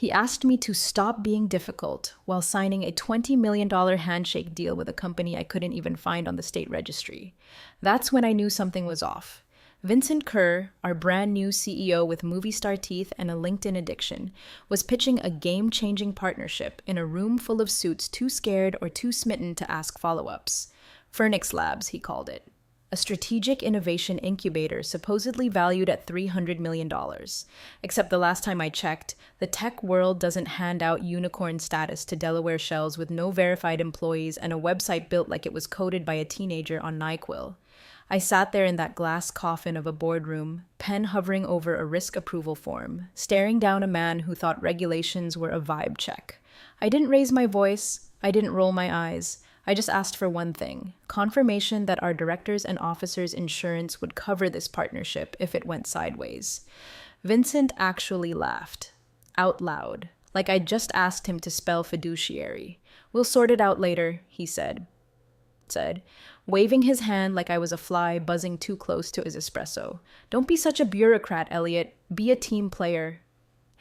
He asked me to stop being difficult while signing a $20 million handshake deal with a company I couldn't even find on the state registry. That's when I knew something was off. Vincent Kerr, our brand new CEO with movie star teeth and a LinkedIn addiction, was pitching a game-changing partnership in a room full of suits too scared or too smitten to ask follow-ups. Phoenix Labs, he called it. A strategic innovation incubator supposedly valued at $300 million. Except the last time I checked, the tech world doesn't hand out unicorn status to Delaware shells with no verified employees and a website built like it was coded by a teenager on NyQuil. I sat there in that glass coffin of a boardroom, pen hovering over a risk approval form, staring down a man who thought regulations were a vibe check. I didn't raise my voice. I didn't roll my eyes. I just asked for one thing: confirmation that our directors and officers' insurance would cover this partnership if it went sideways. Vincent actually laughed. Out loud. Like I'd just asked him to spell fiduciary. "We'll sort it out later," he said, waving his hand like I was a fly buzzing too close to his espresso. "Don't be such a bureaucrat, Elliot. Be a team player."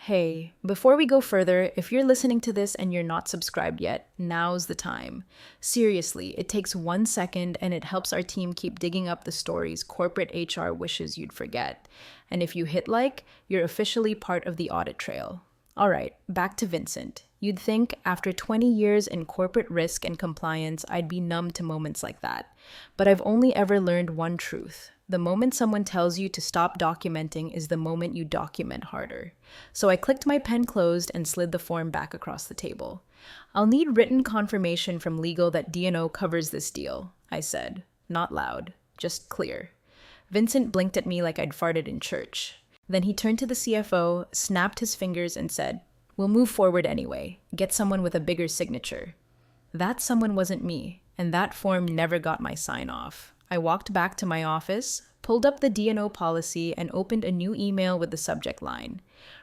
Hey, before we go further, if you're listening to this and you're not subscribed yet, now's the time. Seriously, it takes 1 second and it helps our team keep digging up the stories corporate HR wishes you'd forget. And if you hit like, you're officially part of the audit trail. All right, back to Vincent. You'd think after 20 years in corporate risk and compliance, I'd be numb to moments like that. But I've only ever learned one truth. The moment someone tells you to stop documenting is the moment you document harder. So I clicked my pen closed and slid the form back across the table. "I'll need written confirmation from legal that D&O covers this deal," I said. Not loud, just clear. Vincent blinked at me like I'd farted in church. Then he turned to the CFO, snapped his fingers, and said, "We'll move forward anyway. Get someone with a bigger signature." That someone wasn't me, and that form never got my sign-off. I walked back to my office, pulled up the D&O policy, and opened a new email with the subject line: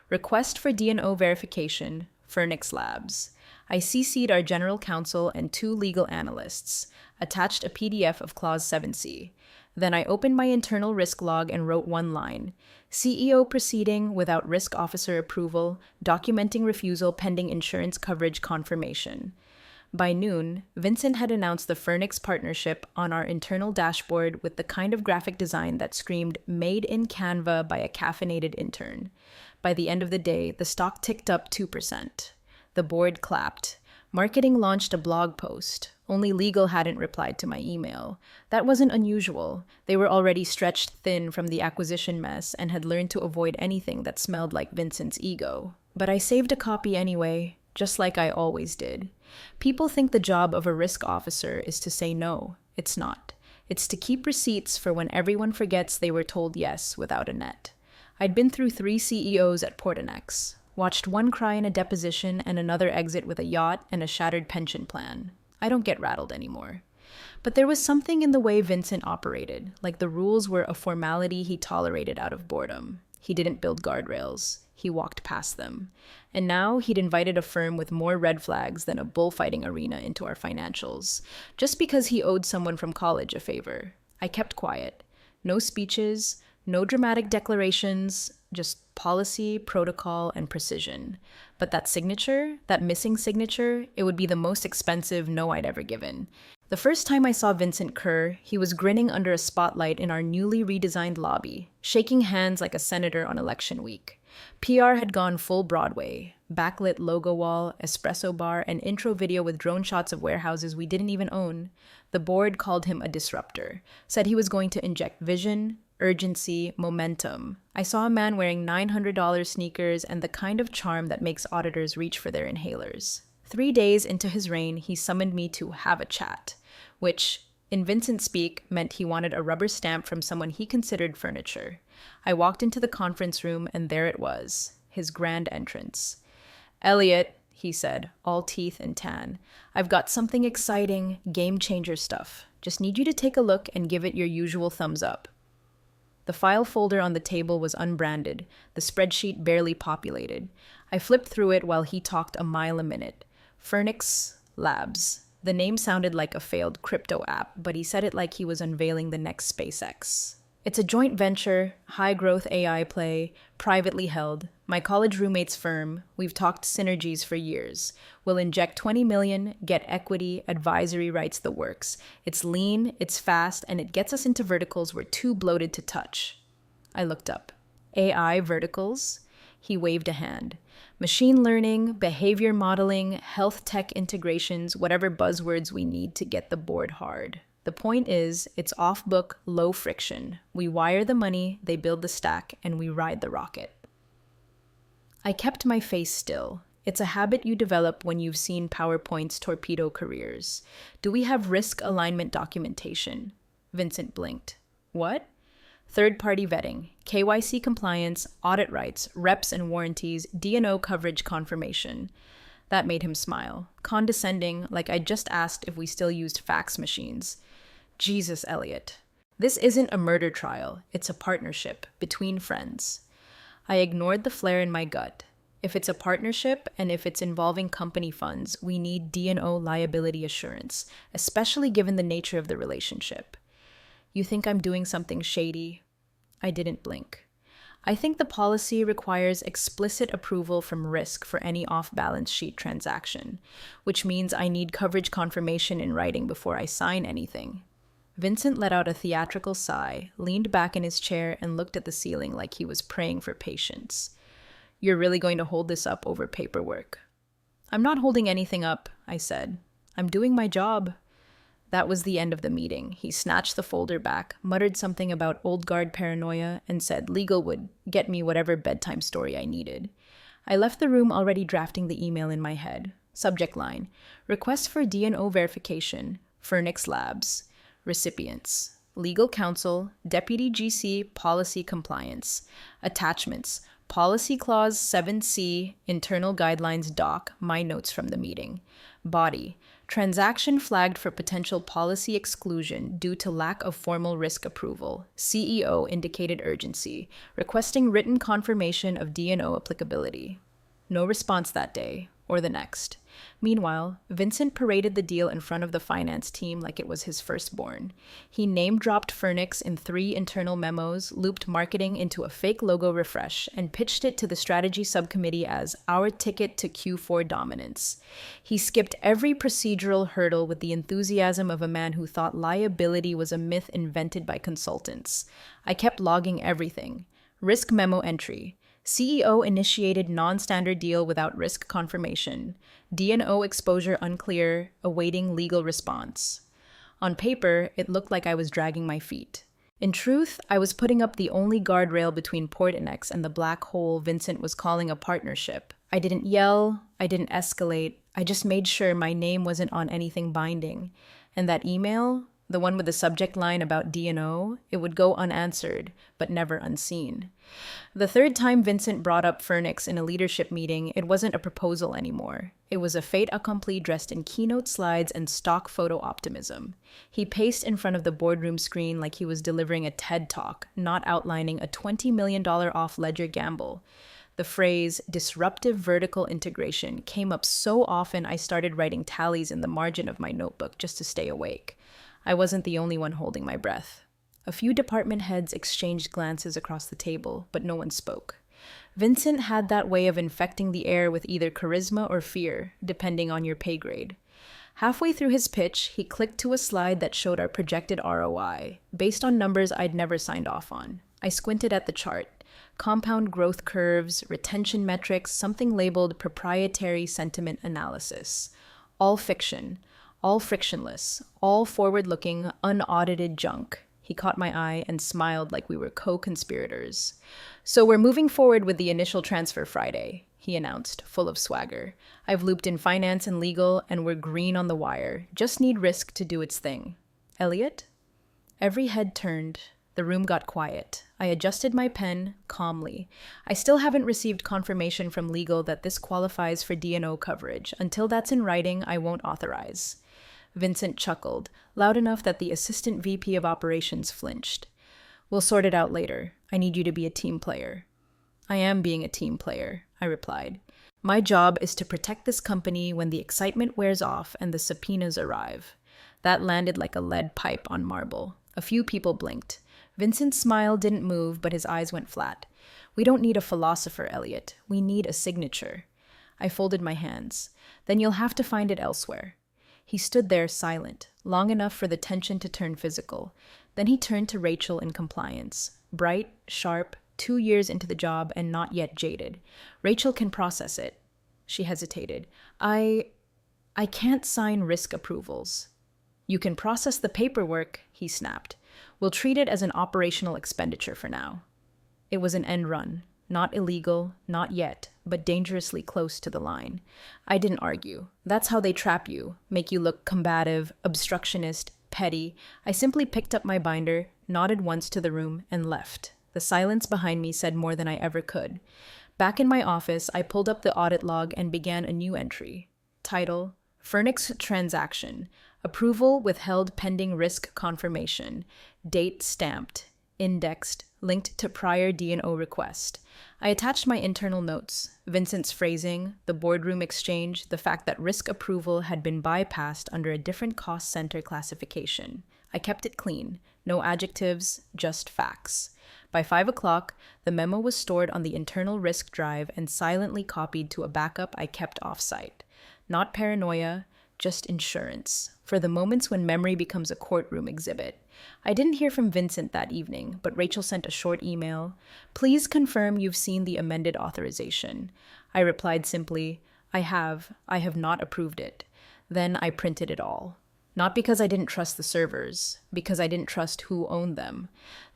Request for D&O verification, Phoenix Labs. I CC'd our general counsel and 2 legal analysts, attached a PDF of Clause 7C. Then I opened my internal risk log and wrote one line: CEO proceeding without risk officer approval, documenting refusal pending insurance coverage confirmation. By noon, Vincent had announced the Phoenix partnership on our internal dashboard with the kind of graphic design that screamed "Made in Canva by a caffeinated intern." By the end of the day, the stock ticked up 2%. The board clapped. Marketing launched a blog post. Only legal hadn't replied to my email. That wasn't unusual. They were already stretched thin from the acquisition mess and had learned to avoid anything that smelled like Vincent's ego. But I saved a copy anyway, just like I always did. People think the job of a risk officer is to say no. It's not. It's to keep receipts for when everyone forgets they were told yes without a net. I'd been through 3 CEOs at Portanex, watched one cry in a deposition and another exit with a yacht and a shattered pension plan. I don't get rattled anymore. But there was something in the way Vincent operated, like the rules were a formality he tolerated out of boredom. He didn't build guardrails. He walked past them. And now he'd invited a firm with more red flags than a bullfighting arena into our financials, just because he owed someone from college a favor. I kept quiet. No speeches, no dramatic declarations, just policy, protocol, and precision. But that signature, that missing signature, it would be the most expensive no I'd ever given. The first time I saw Vincent Kerr, he was grinning under a spotlight in our newly redesigned lobby, shaking hands like a senator on election week. PR had gone full Broadway. Backlit logo wall, espresso bar, and intro video with drone shots of warehouses we didn't even own. The board called him a disruptor, said he was going to inject vision, urgency, momentum. I saw a man wearing $900 sneakers and the kind of charm that makes auditors reach for their inhalers. 3 days into his reign, he summoned me to have a chat, which, in Vincent speak, meant he wanted a rubber stamp from someone he considered furniture. I walked into the conference room, and there it was, his grand entrance. "Elliot," he said, all teeth and tan, "I've got something exciting, game-changer stuff. Just need you to take a look and give it your usual thumbs up." The file folder on the table was unbranded, the spreadsheet barely populated. I flipped through it while he talked a mile a minute. Phoenix Labs. The name sounded like a failed crypto app, but he said it like he was unveiling the next SpaceX. It's a joint venture, high growth AI play, privately held. My college roommate's firm, we've talked synergies for years. We'll inject 20 million, get equity, advisory rights, the works. It's lean, it's fast, and it gets us into verticals we're too bloated to touch. I looked up. AI verticals? He waved a hand. Machine learning, behavior modeling, health tech integrations, whatever buzzwords we need to get the board hard. The point is, it's off book, low friction. We wire the money, they build the stack, and we ride the rocket. I kept my face still. It's a habit you develop when you've seen PowerPoints torpedo careers. Do we have risk alignment documentation? Vincent blinked. What? Third-party vetting, KYC compliance, audit rights, reps and warranties, D&O coverage confirmation. That made him smile, condescending, like I'd just asked if we still used fax machines. Jesus, Elliot. This isn't a murder trial. It's a partnership between friends. I ignored the flare in my gut. If it's a partnership and if it's involving company funds, we need D&O liability assurance, especially given the nature of the relationship. You think I'm doing something shady? I didn't blink. I think the policy requires explicit approval from risk for any off-balance sheet transaction, which means I need coverage confirmation in writing before I sign anything. Vincent let out a theatrical sigh, leaned back in his chair, and looked at the ceiling like he was praying for patience. You're really going to hold this up over paperwork? I'm not holding anything up, I said. I'm doing my job. That was the end of the meeting. He snatched the folder back, muttered something about old guard paranoia, and said legal would get me whatever bedtime story I needed. I left the room already drafting the email in my head. Subject line: request for D&O verification, Phoenix Labs. Recipients: Legal Counsel, Deputy GC, Policy Compliance. Attachments: Policy Clause 7C, Internal Guidelines Doc, my notes from the meeting. Body: transaction flagged for potential policy exclusion due to lack of formal risk approval. CEO indicated urgency, requesting written confirmation of D&O applicability. No response that day, or the next. Meanwhile, Vincent paraded the deal in front of the finance team like it was his firstborn. He name-dropped Phoenix in 3 internal memos, looped marketing into a fake logo refresh, and pitched it to the strategy subcommittee as our ticket to Q4 dominance. He skipped every procedural hurdle with the enthusiasm of a man who thought liability was a myth invented by consultants. I kept logging everything. Risk memo entry: CEO initiated non-standard deal without risk confirmation. D&O exposure unclear, awaiting legal response. On paper, it looked like I was dragging my feet. In truth, I was putting up the only guardrail between Portinex and the black hole Vincent was calling a partnership. I didn't yell, I didn't escalate, I just made sure my name wasn't on anything binding. And that email, the one with the subject line about D&O, it would go unanswered, but never unseen. The third time Vincent brought up Phoenix in a leadership meeting, it wasn't a proposal anymore. It was a fait accompli dressed in keynote slides and stock photo optimism. He paced in front of the boardroom screen like he was delivering a TED Talk, not outlining a $20 million off ledger gamble. The phrase disruptive vertical integration came up so often I started writing tallies in the margin of my notebook just to stay awake. I wasn't the only one holding my breath. A few department heads exchanged glances across the table, but no one spoke. Vincent had that way of infecting the air with either charisma or fear, depending on your pay grade. Halfway through his pitch, he clicked to a slide that showed our projected ROI, based on numbers I'd never signed off on. I squinted at the chart. Compound growth curves, retention metrics, something labeled proprietary sentiment analysis. All fiction, all frictionless, all forward-looking, unaudited junk. He caught my eye and smiled like we were co-conspirators. So we're moving forward with the initial transfer Friday, he announced, full of swagger. I've looped in finance and legal, and we're green on the wire. Just need risk to do its thing. Elliot? Every head turned. The room got quiet. I adjusted my pen calmly. I still haven't received confirmation from legal that this qualifies for D&O coverage. Until that's in writing, I won't authorize. Vincent chuckled, loud enough that the assistant VP of operations flinched. We'll sort it out later. I need you to be a team player. I am being a team player, I replied. My job is to protect this company when the excitement wears off and the subpoenas arrive. That landed like a lead pipe on marble. A few people blinked. Vincent's smile didn't move, but his eyes went flat. We don't need a philosopher, Elliot. We need a signature. I folded my hands. Then you'll have to find it elsewhere. He stood there silent, long enough for the tension to turn physical. Then he turned to Rachel in compliance. Bright, sharp, 2 years into the job and not yet jaded. Rachel can process it. She hesitated. I can't sign risk approvals. You can process the paperwork, he snapped. We'll treat it as an operational expenditure for now. It was an end run. Not illegal, not yet, but dangerously close to the line. I didn't argue. That's how they trap you, make you look combative, obstructionist, petty. I simply picked up my binder, nodded once to the room, and left. The silence behind me said more than I ever could. Back in my office, I pulled up the audit log and began a new entry. Title: Furnix Transaction. Approval withheld pending risk confirmation. Date stamped. Indexed. Linked to prior D&O request. I attached my internal notes, Vincent's phrasing, the boardroom exchange, the fact that risk approval had been bypassed under a different cost center classification. I kept it clean. No adjectives, just facts. By 5 o'clock, the memo was stored on the internal risk drive and silently copied to a backup I kept off-site. Not paranoia, just insurance, for the moments when memory becomes a courtroom exhibit. I didn't hear from Vincent that evening, but Rachel sent a short email. Please confirm you've seen the amended authorization. I replied simply, I have not approved it. Then I printed it all. Not because I didn't trust the servers, because I didn't trust who owned them.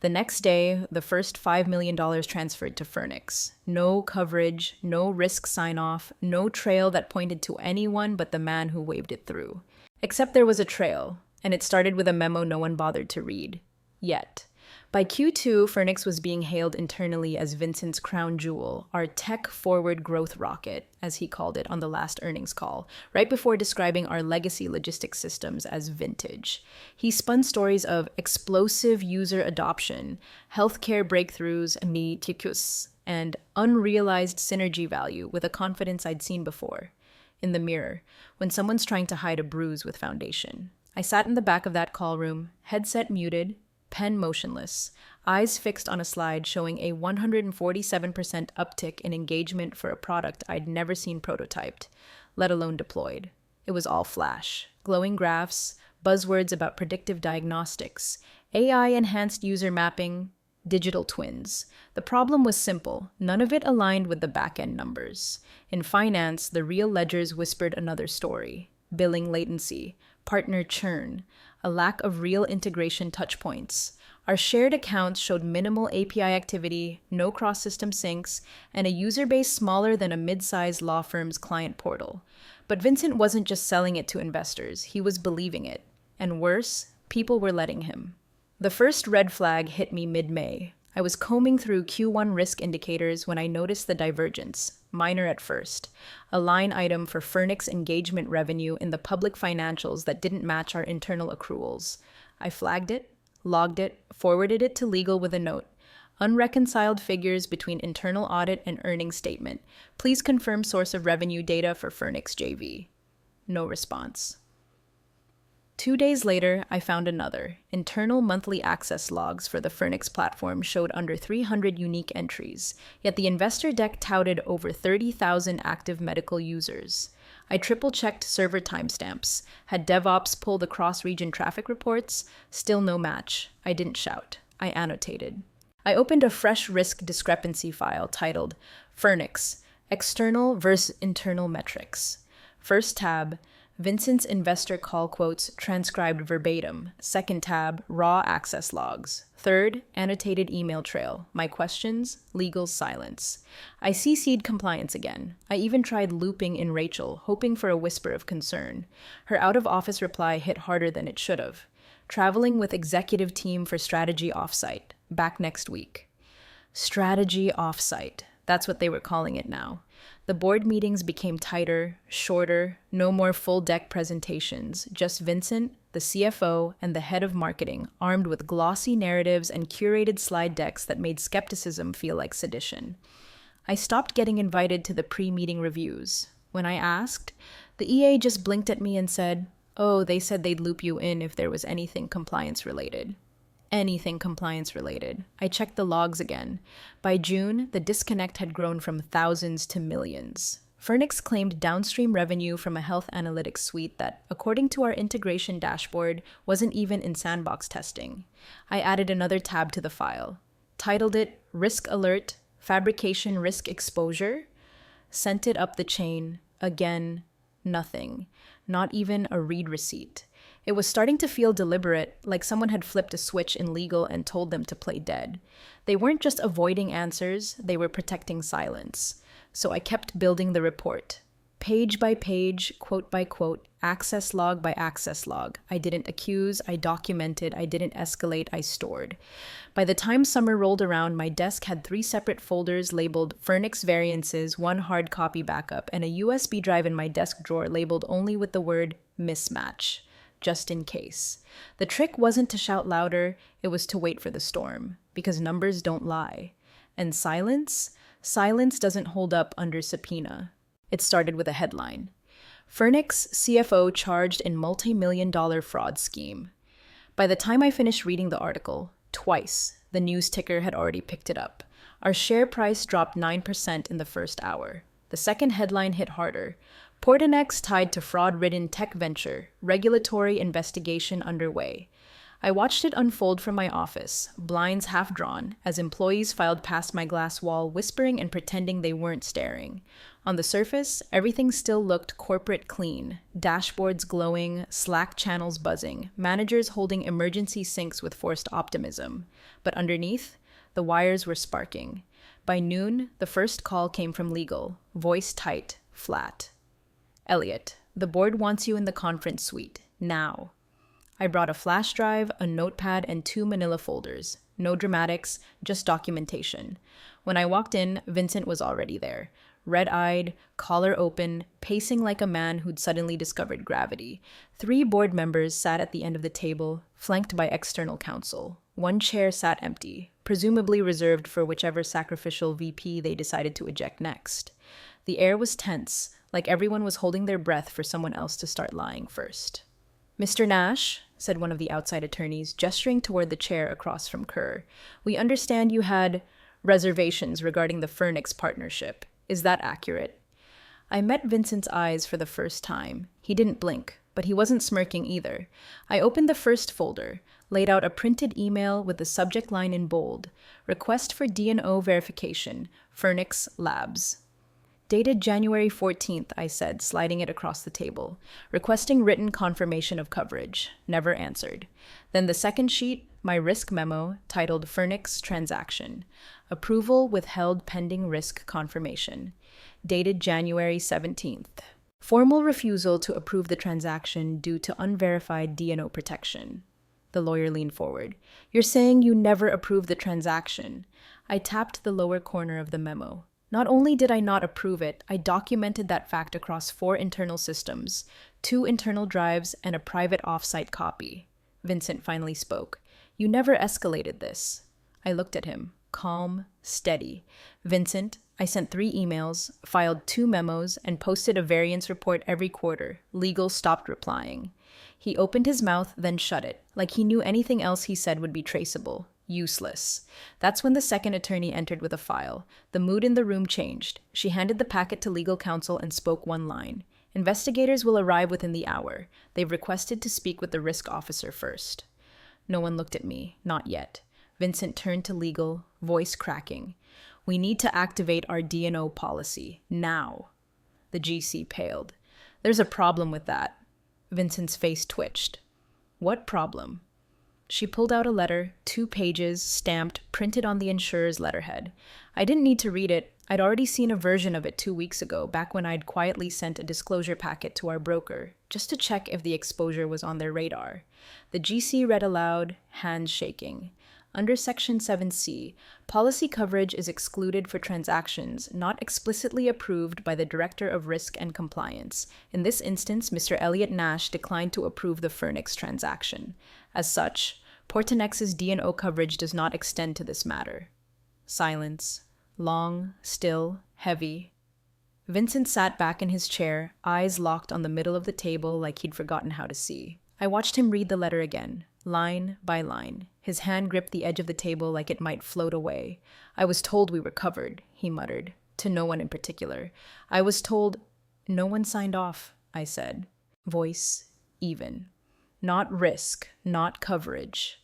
The next day, the first $5 million transferred to Furnix. No coverage, no risk sign-off, no trail that pointed to anyone but the man who waved it through. Except there was a trail, and it started with a memo no one bothered to read. Yet. By Q2, Furnix was being hailed internally as Vincent's crown jewel, our tech-forward growth rocket, as he called it on the last earnings call, right before describing our legacy logistics systems as vintage. He spun stories of explosive user adoption, healthcare breakthroughs, and unrealized synergy value with a confidence I'd seen before. In the mirror, when someone's trying to hide a bruise with foundation. I sat in the back of that call room, headset muted, pen motionless, eyes fixed on a slide showing a 147% uptick in engagement for a product I'd never seen prototyped, let alone deployed. It was all flash, glowing graphs, buzzwords about predictive diagnostics, AI-enhanced user mapping, digital twins. The problem was simple. None of it aligned with the back-end numbers. In finance, the real ledgers whispered another story. Billing latency, partner churn, a lack of real integration touchpoints. Our shared accounts showed minimal API activity, no cross-system syncs, and a user base smaller than a mid-sized law firm's client portal. But Vincent wasn't just selling it to investors, he was believing it. And worse, people were letting him. The first red flag hit me mid-May. I was combing through Q1 risk indicators when I noticed the divergence, minor at first, a line item for Furnix engagement revenue in the public financials that didn't match our internal accruals. I flagged it, logged it, forwarded it to legal with a note. Unreconciled figures between internal audit and earnings statement. Please confirm source of revenue data for Furnix JV. No response. 2 days later, I found another. Internal monthly access logs for the Furnix platform showed under 300 unique entries, yet the investor deck touted over 30,000 active medical users. I triple-checked server timestamps, had DevOps pull the cross-region traffic reports, still no match. I didn't shout. I annotated. I opened a fresh risk discrepancy file titled Furnix, External versus Internal Metrics. First tab, Vincent's investor call quotes transcribed verbatim. Second tab, raw access logs. Third, annotated email trail. My questions, legal silence. I CC'd compliance again. I even tried looping in Rachel, hoping for a whisper of concern. Her out-of-office reply hit harder than it should have. Traveling with executive team for strategy offsite. Back next week. Strategy offsite. That's what they were calling it now. The board meetings became tighter, shorter, no more full deck presentations, just Vincent, the CFO, and the head of marketing, armed with glossy narratives and curated slide decks that made skepticism feel like sedition. I stopped getting invited to the pre-meeting reviews. When I asked, the EA just blinked at me and said, "Oh, they said they'd loop you in if there was anything compliance related." anything compliance related. I checked the logs again. By June, the disconnect had grown from thousands to millions. Fernix claimed downstream revenue from a health analytics suite that, according to our integration dashboard, wasn't even in sandbox testing. I added another tab to the file, titled it Risk Alert, Fabrication Risk Exposure, sent it up the chain. Again, nothing. Not even a read receipt. It was starting to feel deliberate, like someone had flipped a switch in legal and told them to play dead. They weren't just avoiding answers, they were protecting silence. So I kept building the report. Page by page, quote by quote, access log by access log. I didn't accuse, I documented, I didn't escalate, I stored. By the time summer rolled around, my desk had 3 separate folders labeled Fernix Variances, 1 hard copy backup, and a USB drive in my desk drawer labeled only with the word mismatch, just in case. The trick wasn't to shout louder, it was to wait for the storm, because numbers don't lie. And silence? Silence doesn't hold up under subpoena. It started with a headline. Fernix CFO charged in multi-million-dollar fraud scheme. By the time I finished reading the article, twice, the news ticker had already picked it up. Our share price dropped 9% in the first hour. The second headline hit harder. Portinex tied to fraud-ridden tech venture, regulatory investigation underway. I watched it unfold from my office, blinds half drawn, as employees filed past my glass wall, whispering and pretending they weren't staring. On the surface, everything still looked corporate clean, dashboards glowing, Slack channels buzzing, managers holding emergency syncs with forced optimism. But underneath, the wires were sparking. By noon, the first call came from legal, voice tight, flat. Elliot, the board wants you in the conference suite, now. I brought a flash drive, a notepad, and 2 manila folders. No dramatics, just documentation. When I walked in, Vincent was already there. Red-eyed, collar open, pacing like a man who'd suddenly discovered gravity. 3 board members sat at the end of the table, flanked by external counsel. 1 chair sat empty, presumably reserved for whichever sacrificial VP they decided to eject next. The air was tense, like everyone was holding their breath for someone else to start lying first. Mr. Nash, said one of the outside attorneys, gesturing toward the chair across from Kerr, we understand you had reservations regarding the Fernix partnership. Is that accurate? I met Vincent's eyes for the first time. He didn't blink, but he wasn't smirking either. I opened the first folder, laid out a printed email with the subject line in bold, Request for D&O Verification, Fernix Labs. Dated January 14th, I said, sliding it across the table. Requesting written confirmation of coverage. Never answered. Then the second sheet, my risk memo, titled Fernix Transaction. Approval withheld pending risk confirmation. Dated January 17th. Formal refusal to approve the transaction due to unverified D&O protection. The lawyer leaned forward. You're saying you never approved the transaction. I tapped the lower corner of the memo. Not only did I not approve it, I documented that fact across 4 internal systems, 2 internal drives, and a private off-site copy. Vincent finally spoke. You never escalated this. I looked at him, calm, steady. Vincent, I sent 3 emails, filed 2 memos, and posted a variance report every quarter. Legal stopped replying. He opened his mouth, then shut it, like he knew anything else he said would be traceable. Useless. That's when the second attorney entered with a file. The mood in the room changed. She handed the packet to legal counsel and spoke 1 line. Investigators will arrive within the hour. They've requested to speak with the risk officer first. No one looked at me. Not yet. Vincent turned to legal, voice cracking. We need to activate our D&O policy. Now. The GC paled. There's a problem with that. Vincent's face twitched. What problem? She pulled out a letter, 2 pages, stamped, printed on the insurer's letterhead. I didn't need to read it. I'd already seen a version of it 2 weeks ago, back when I'd quietly sent a disclosure packet to our broker, just to check if the exposure was on their radar. The GC read aloud, hands shaking. Under Section 7C, policy coverage is excluded for transactions not explicitly approved by the Director of Risk and Compliance. In this instance, Mr. Elliot Nash declined to approve the Fernix transaction. As such, Portinex's D&O coverage does not extend to this matter. Silence. Long, still, heavy. Vincent sat back in his chair, eyes locked on the middle of the table like he'd forgotten how to see. I watched him read the letter again, line by line. His hand gripped the edge of the table like it might float away. "I was told we were covered," he muttered, to no one in particular. "I was told—" "No one signed off," I said. Voice even. "Not risk, not coverage."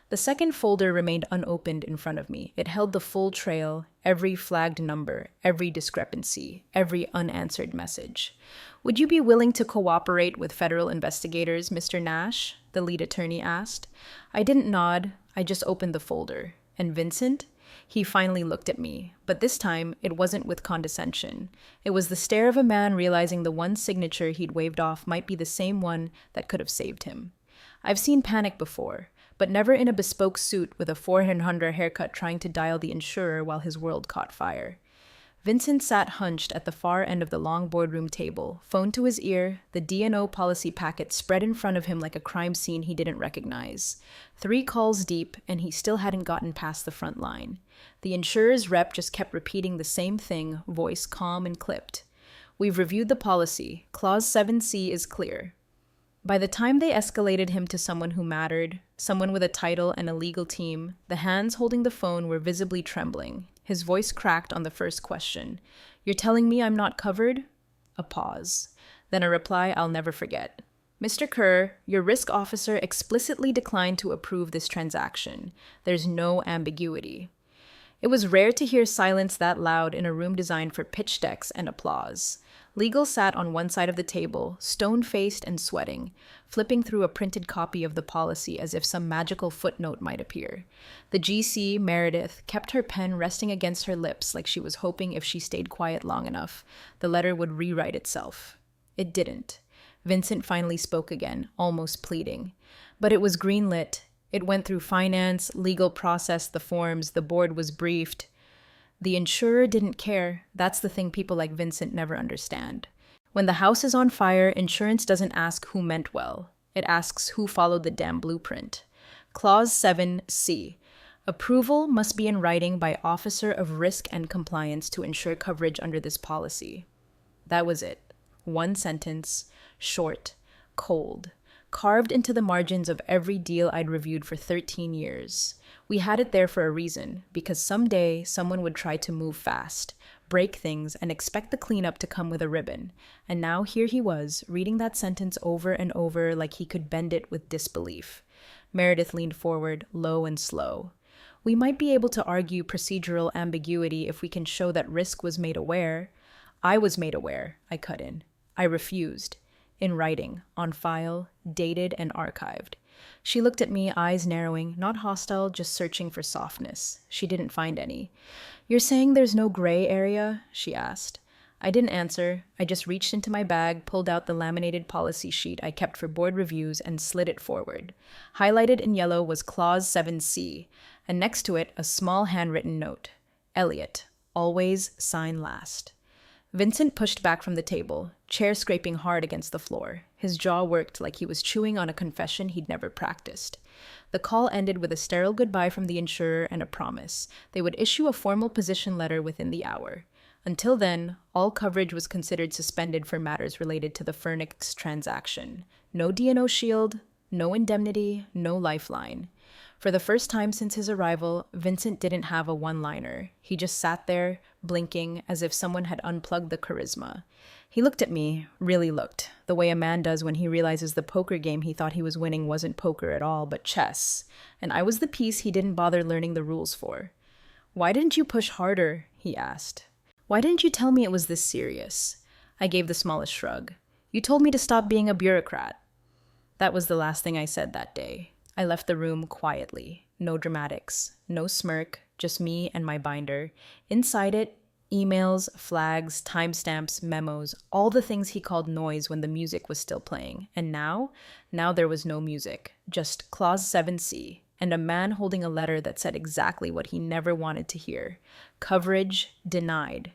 The second folder remained unopened in front of me. It held the full trail, every flagged number, every discrepancy, every unanswered message. "Would you be willing to cooperate with federal investigators, Mr. Nash?" the lead attorney asked. I didn't nod. I just opened the folder. "And Vincent?" He finally looked at me, but this time it wasn't with condescension. It was the stare of a man realizing the one signature he'd waved off might be the same one that could have saved him. I've seen panic before, but never in a bespoke suit with a 400 haircut trying to dial the insurer while his world caught fire. Vincent sat hunched at the far end of the long boardroom table, phone to his ear, the D&O policy packet spread in front of him like a crime scene he didn't recognize. 3 calls deep, and he still hadn't gotten past the front line. The insurer's rep just kept repeating the same thing, voice calm and clipped. "We've reviewed the policy. Clause 7C is clear." By the time they escalated him to someone who mattered, someone with a title and a legal team, the hands holding the phone were visibly trembling. His voice cracked on the first question. "You're telling me I'm not covered?" A pause. Then a reply I'll never forget. "Mr. Kerr, your risk officer explicitly declined to approve this transaction. There's no ambiguity." It was rare to hear silence that loud in a room designed for pitch decks and applause. Legal sat on one side of the table, stone-faced and sweating, flipping through a printed copy of the policy as if some magical footnote might appear. The GC, Meredith, kept her pen resting against her lips like she was hoping if she stayed quiet long enough, the letter would rewrite itself. It didn't. Vincent finally spoke again, almost pleading. But it was greenlit. It went through finance, legal process, the forms, the board was briefed. The insurer didn't care. That's the thing people like Vincent never understand. When the house is on fire, insurance doesn't ask who meant well. It asks who followed the damn blueprint. Clause 7C. Approval must be in writing by Officer of Risk and Compliance to ensure coverage under this policy. That was it. One sentence, short, cold, carved into the margins of every deal I'd reviewed for 13 years. We had it there for a reason, because someday someone would try to move fast, break things, and expect the cleanup to come with a ribbon. And now here he was, reading that sentence over and over like he could bend it with disbelief. Meredith leaned forward, low and slow. "We might be able to argue procedural ambiguity if we can show that risk was made aware." "I was made aware," I cut in. "I refused. In writing, on file, dated and archived." She looked at me, eyes narrowing, not hostile, just searching for softness. She didn't find any. "You're saying there's no gray area?" she asked. I didn't answer. I just reached into my bag, pulled out the laminated policy sheet I kept for board reviews, and slid it forward. Highlighted in yellow was Clause 7C, and next to it a small handwritten note. "Elliot, always sign last." Vincent pushed back from the table, chair scraping hard against the floor. His jaw worked like he was chewing on a confession he'd never practiced. The call ended with a sterile goodbye from the insurer and a promise. They would issue a formal position letter within the hour. Until then, all coverage was considered suspended for matters related to the Phoenix transaction. No D&O shield, no indemnity, no lifeline. For the first time since his arrival, Vincent didn't have a one-liner. He just sat there, blinking, as if someone had unplugged the charisma. He looked at me, really looked, the way a man does when he realizes the poker game he thought he was winning wasn't poker at all, but chess, and I was the piece he didn't bother learning the rules for. "Why didn't you push harder?" he asked. "Why didn't you tell me it was this serious?" I gave the smallest shrug. "You told me to stop being a bureaucrat." That was the last thing I said that day. I left the room quietly. No dramatics, no smirk, just me and my binder. Inside it, emails, flags, timestamps, memos, all the things he called noise when the music was still playing. And now there was no music, just Clause 7C, and a man holding a letter that said exactly what he never wanted to hear. Coverage denied.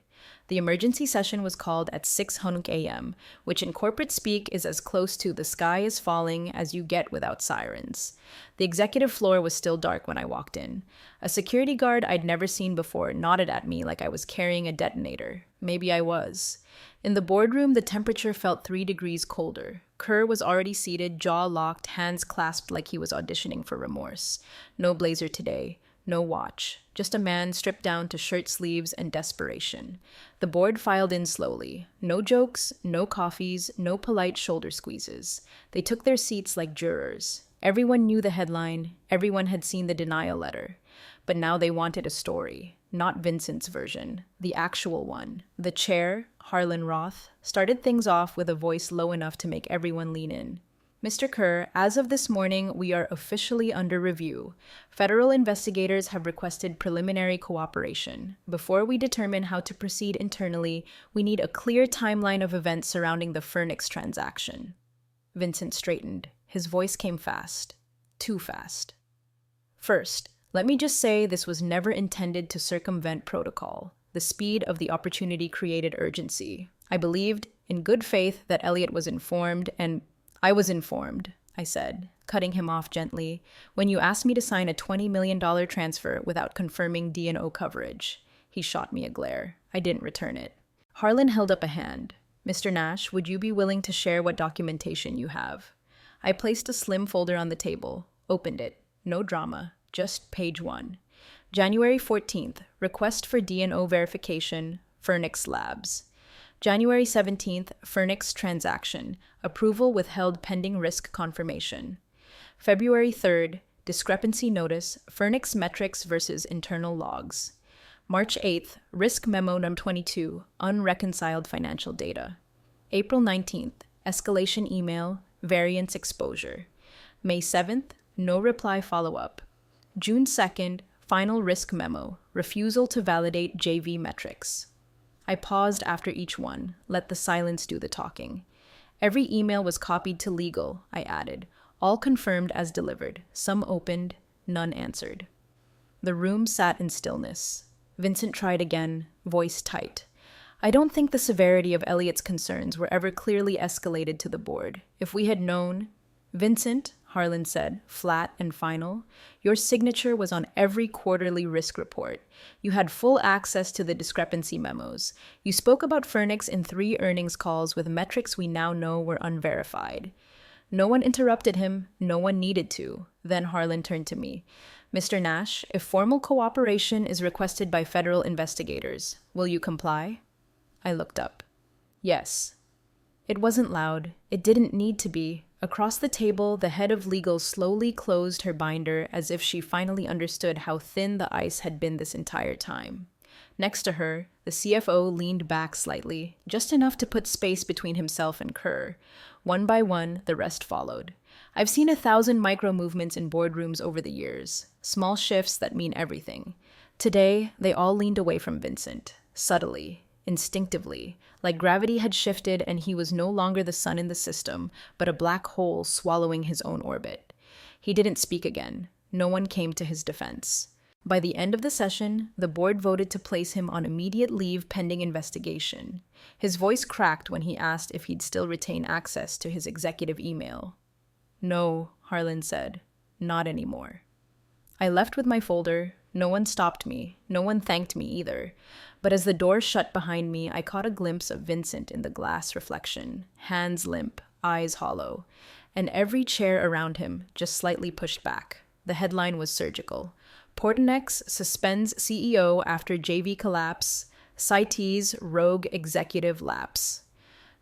The emergency session was called at 6 Hunuk a.m., which in corporate speak is as close to "the sky is falling" as you get without sirens. The executive floor was still dark when I walked in. A security guard I'd never seen before nodded at me like I was carrying a detonator. Maybe I was. In the boardroom, the temperature felt 3 degrees colder. Kerr was already seated, jaw locked, hands clasped like he was auditioning for remorse. No blazer today, no watch, just a man stripped down to shirt sleeves and desperation. The board filed in slowly. No jokes, no coffees, no polite shoulder squeezes. They took their seats like jurors. Everyone knew the headline, everyone had seen the denial letter. But now they wanted a story, not Vincent's version, the actual one. The chair, Harlan Roth, started things off with a voice low enough to make everyone lean in. Mr. Kerr, as of this morning, we are officially under review. Federal investigators have requested preliminary cooperation. Before we determine how to proceed internally, we need a clear timeline of events surrounding the Furnix transaction. Vincent straightened. His voice came fast. Too fast. First, let me just say this was never intended to circumvent protocol. The speed of the opportunity created urgency. I believed, in good faith, that Elliot was informed, and I was informed, I said, cutting him off gently, when you asked me to sign a $20 million transfer without confirming D&O coverage. He shot me a glare. I didn't return it. Harlan held up a hand. Mr. Nash, would you be willing to share what documentation you have? I placed a slim folder on the table, opened it. No drama, just page 1. January 14th, request for D&O verification, Furnix Labs. January 17th, Furnix transaction, approval withheld pending risk confirmation. February 3rd, discrepancy notice, Furnix metrics versus internal logs. March 8th, risk memo number 22, unreconciled financial data. April 19th, escalation email, variance exposure. May 7th, no reply follow-up. June 2nd, final risk memo, refusal to validate JV metrics. I paused after each one, let the silence do the talking. Every email was copied to legal, I added, all confirmed as delivered, some opened, none answered. The room sat in stillness. Vincent tried again, voice tight. I don't think the severity of Elliot's concerns were ever clearly escalated to the board. If we had known... Vincent, Harlan said, flat and final, your signature was on every quarterly risk report. You had full access to the discrepancy memos. You spoke about Furnix in 3 earnings calls with metrics we now know were unverified. No one interrupted him. No one needed to. Then Harlan turned to me. Mr. Nash, if formal cooperation is requested by federal investigators, will you comply? I looked up. Yes. It wasn't loud. It didn't need to be. Across the table, the head of legal slowly closed her binder as if she finally understood how thin the ice had been this entire time. Next to her, the CFO leaned back slightly, just enough to put space between himself and Kerr. One by one, the rest followed. I've seen 1,000 micro-movements in boardrooms over the years, small shifts that mean everything. Today, they all leaned away from Vincent, subtly, instinctively, like gravity had shifted and he was no longer the sun in the system, but a black hole swallowing his own orbit. He didn't speak again. No one came to his defense. By the end of the session, the board voted to place him on immediate leave pending investigation. His voice cracked when he asked if he'd still retain access to his executive email. No, Harlan said. Not anymore. I left with my folder. No one stopped me. No one thanked me either. But as the door shut behind me, I caught a glimpse of Vincent in the glass reflection, hands limp, eyes hollow, and every chair around him just slightly pushed back. The headline was surgical. Portinex suspends CEO after JV collapse, citees rogue executive lapse.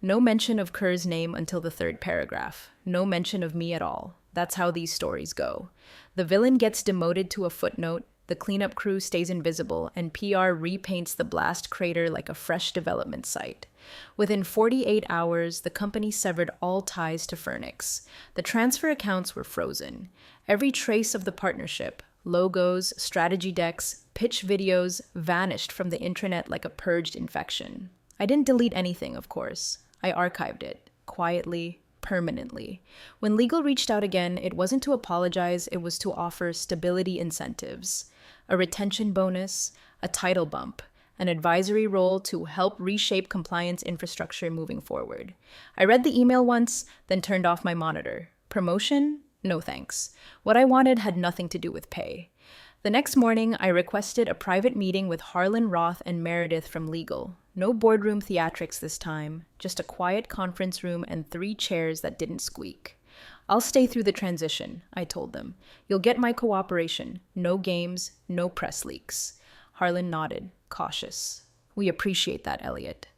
No mention of Kerr's name until the 3rd paragraph. No mention of me at all. That's how these stories go. The villain gets demoted to a footnote, the cleanup crew stays invisible, and PR repaints the blast crater like a fresh development site. Within 48 hours, the company severed all ties to Furnix. The transfer accounts were frozen. Every trace of the partnership, logos, strategy decks, pitch videos, vanished from the intranet like a purged infection. I didn't delete anything, of course. I archived it, quietly, permanently. When legal reached out again, it wasn't to apologize, it was to offer stability incentives. A retention bonus, a title bump, an advisory role to help reshape compliance infrastructure moving forward. I read the email once, then turned off my monitor. Promotion? No thanks. What I wanted had nothing to do with pay. The next morning, I requested a private meeting with Harlan Roth and Meredith from legal. No boardroom theatrics this time, just a quiet conference room and 3 chairs that didn't squeak. I'll stay through the transition, I told them. You'll get my cooperation. No games, no press leaks. Harlan nodded, cautious. We appreciate that, Elliot.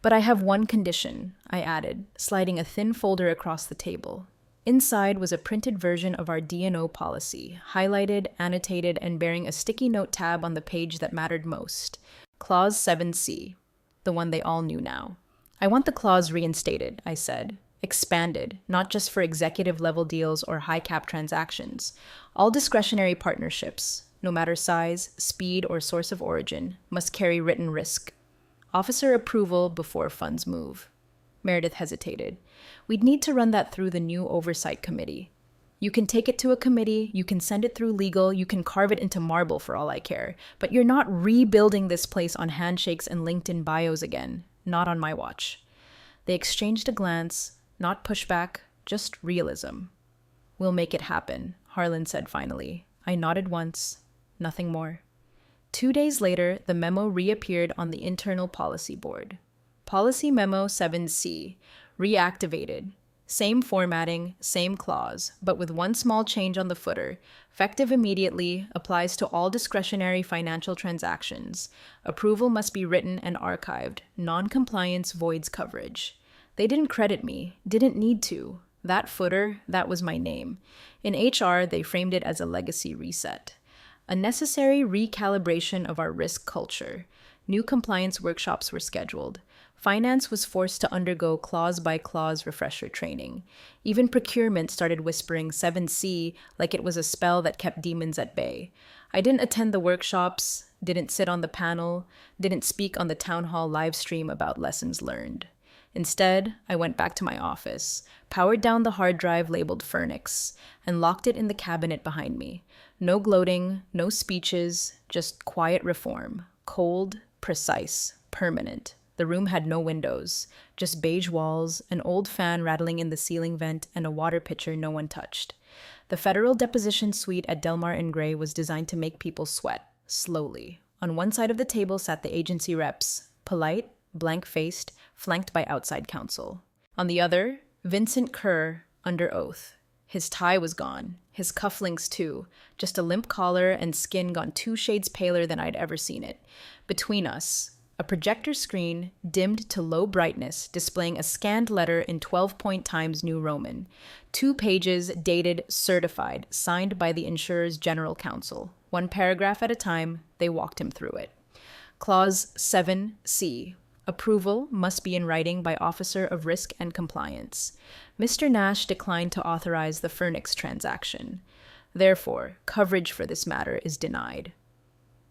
But I have one condition, I added, sliding a thin folder across the table. Inside was a printed version of our D&O policy, highlighted, annotated, and bearing a sticky note tab on the page that mattered most. Clause 7C, the one they all knew now. I want the clause reinstated, I said. Expanded, not just for executive-level deals or high-cap transactions. All discretionary partnerships, no matter size, speed, or source of origin, must carry written risk. Officer approval before funds move. Meredith hesitated. We'd need to run that through the new oversight committee. You can take it to a committee, you can send it through legal, you can carve it into marble for all I care, but you're not rebuilding this place on handshakes and LinkedIn bios again. Not on my watch. They exchanged a glance, not pushback, just realism. We'll make it happen, Harlan said finally. I nodded once, nothing more. 2 days later, the memo reappeared on the internal policy board. Policy Memo 7C, reactivated. Same formatting, same clause, but with one small change on the footer. Effective immediately, applies to all discretionary financial transactions. Approval must be written and archived. Non-compliance voids coverage. They didn't credit me, didn't need to. That footer, that was my name. In HR, they framed it as a legacy reset. A necessary recalibration of our risk culture. New compliance workshops were scheduled. Finance was forced to undergo clause-by-clause refresher training. Even procurement started whispering 7C like it was a spell that kept demons at bay. I didn't attend the workshops, didn't sit on the panel, didn't speak on the town hall live stream about lessons learned. Instead, I went back to my office, powered down the hard drive labeled Phoenix, and locked it in the cabinet behind me. No gloating, no speeches, just quiet reform. Cold, precise, permanent. The room had no windows, just beige walls, an old fan rattling in the ceiling vent, and a water pitcher no one touched. The federal deposition suite at Delmar and Gray was designed to make people sweat, slowly. On one side of the table sat the agency reps, polite, blank-faced, flanked by outside counsel. On the other, Vincent Kerr, under oath. His tie was gone, his cufflinks too, just a limp collar and skin gone 2 shades paler than I'd ever seen it. Between us, a projector screen, dimmed to low brightness, displaying a scanned letter in 12-point Times New Roman. 2 pages, dated, certified, signed by the insurer's general counsel. 1 paragraph at a time, they walked him through it. Clause 7C. Approval must be in writing by Officer of Risk and Compliance. Mr. Nash declined to authorize the Phoenix transaction. Therefore, coverage for this matter is denied.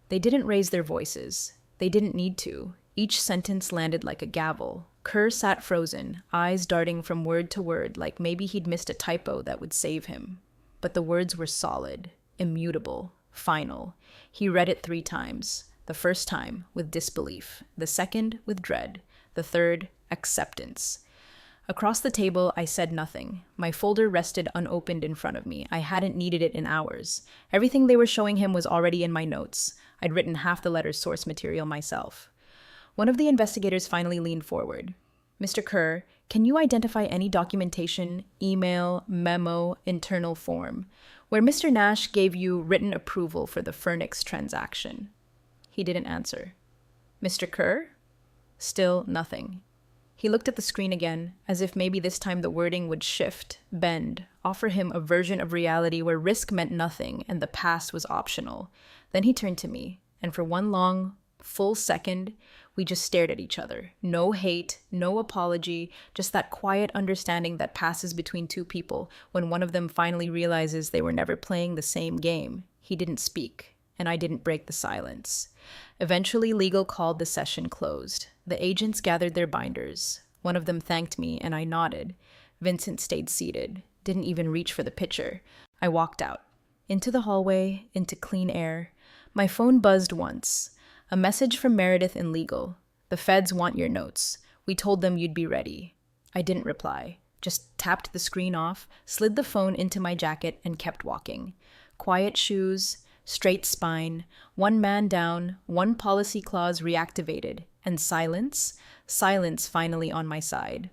They didn't raise their voices. They didn't need to. Each sentence landed like a gavel. Kerr sat frozen, eyes darting from word to word like maybe he'd missed a typo that would save him. But the words were solid, immutable, final. He read it 3 times. The first time, with disbelief. The second, with dread. The third, acceptance. Across the table, I said nothing. My folder rested unopened in front of me. I hadn't needed it in hours. Everything they were showing him was already in my notes. I'd written half the letter's source material myself. One of the investigators finally leaned forward. Mr. Kerr, can you identify any documentation, email, memo, internal form, where Mr. Nash gave you written approval for the Phoenix transaction? He didn't answer. Mr. Kerr? Still nothing. He looked at the screen again, as if maybe this time the wording would shift, bend, offer him a version of reality where risk meant nothing and the past was optional. Then he turned to me, and for one long, full second, we just stared at each other. No hate, no apology, just that quiet understanding that passes between 2 people when one of them finally realizes they were never playing the same game. He didn't speak, and I didn't break the silence. Eventually, legal called the session closed. The agents gathered their binders. One of them thanked me, and I nodded. Vincent stayed seated, didn't even reach for the pitcher. I walked out. Into the hallway, into clean air. My phone buzzed once. A message from Meredith in legal. The feds want your notes. We told them you'd be ready. I didn't reply. Just tapped the screen off, slid the phone into my jacket, and kept walking. Quiet shoes, Straight spine, one man down, one policy clause reactivated, and silence finally on my side.